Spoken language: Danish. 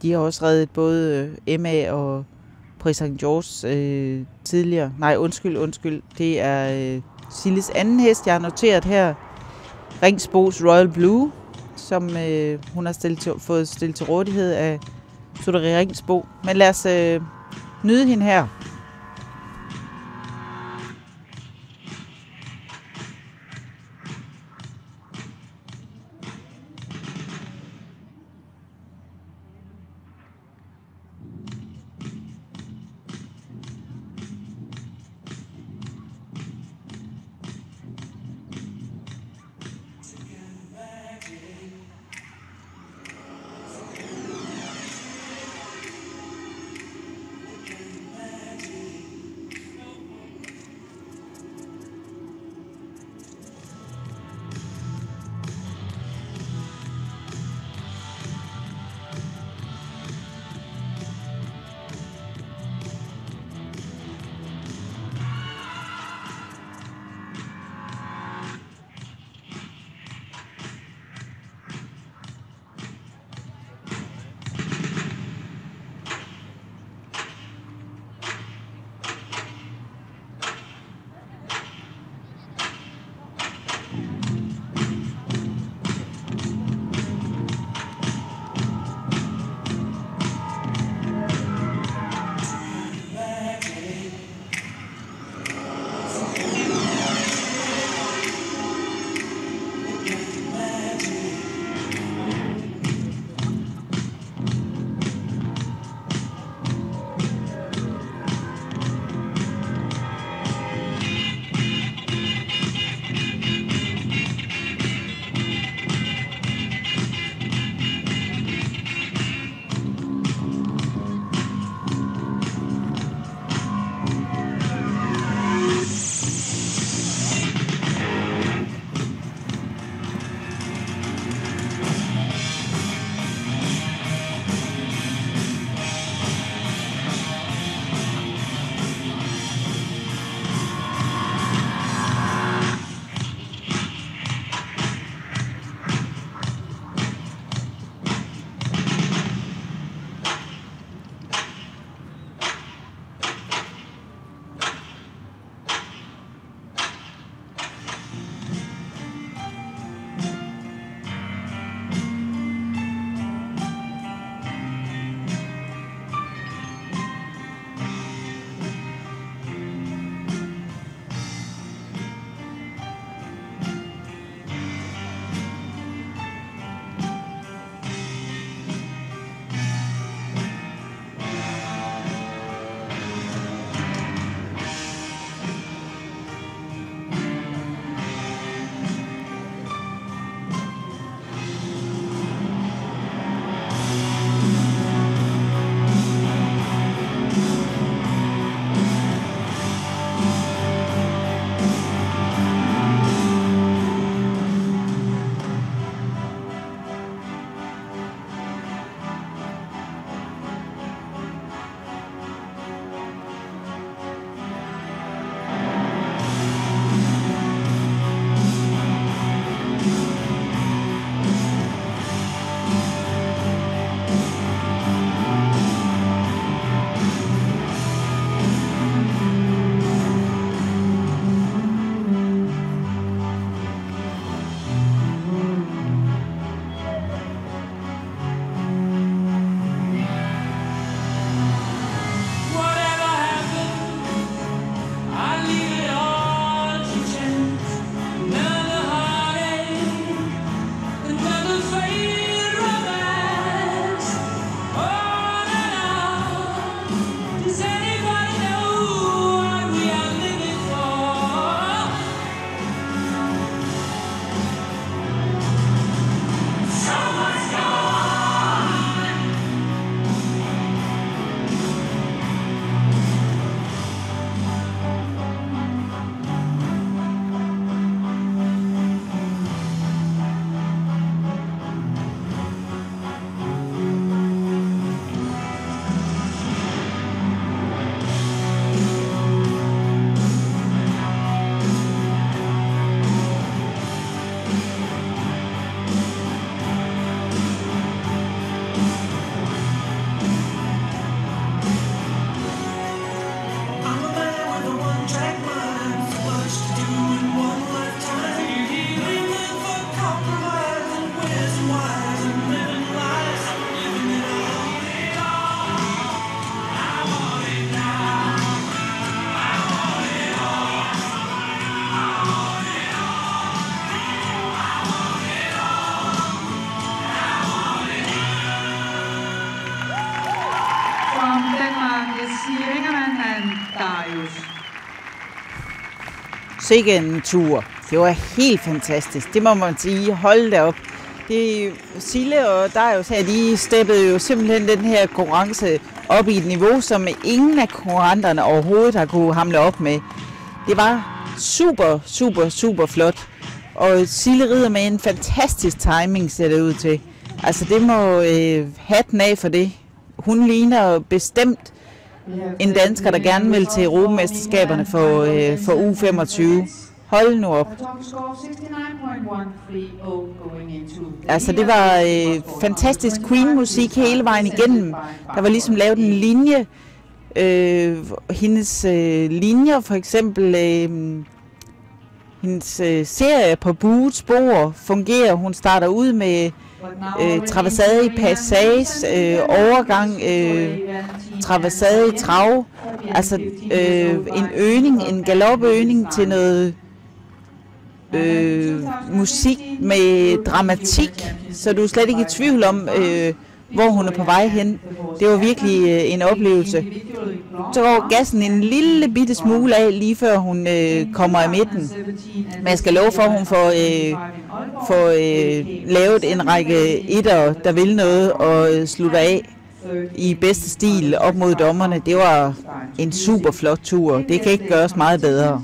De har også reddet både Emma og Prix St. George tidligere. Nej, undskyld. Det er Silles anden hest, jeg har noteret her. Ringsbos Royal Blue, som hun har fået stillet til rådighed af Soderie Ringsbo. Men lad os nyde hende her. Sille Ingermann and Darius. Sikke en tur. Det var helt fantastisk. Det må man sige. Hold da op. Sille og Darius her, de steppede jo simpelthen den her konkurrence op i et niveau, som ingen af konkurrenterne overhovedet har kunne hamle op med. Det var super, super, super flot. Og Sille rider med en fantastisk timing, ser det ud til. Altså det må hatten af for det. Hun ligner bestemt en dansker, der gerne vil til Europamesterskaberne for U25. Hold nu op. Altså det var fantastisk Queen-musik hele vejen igennem. Der var ligesom lavet en linje. Hendes linjer, for eksempel hendes serie på buet spor fungerer. Hun starter ud med traversade i passage, overgang, traversade i trav. Altså en øgning, en galopøgning til noget musik med dramatik, så du er slet ikke i tvivl om, hvor hun er på vej hen. Det var virkelig en oplevelse. Så går gassen en lille bitte smule af, lige før hun kommer i midten. Men jeg skal love for, at hun får lavet en række etter, der vil noget, og slutter af i bedste stil op mod dommerne. Det var en super flot tur. Det kan ikke gøres meget bedre.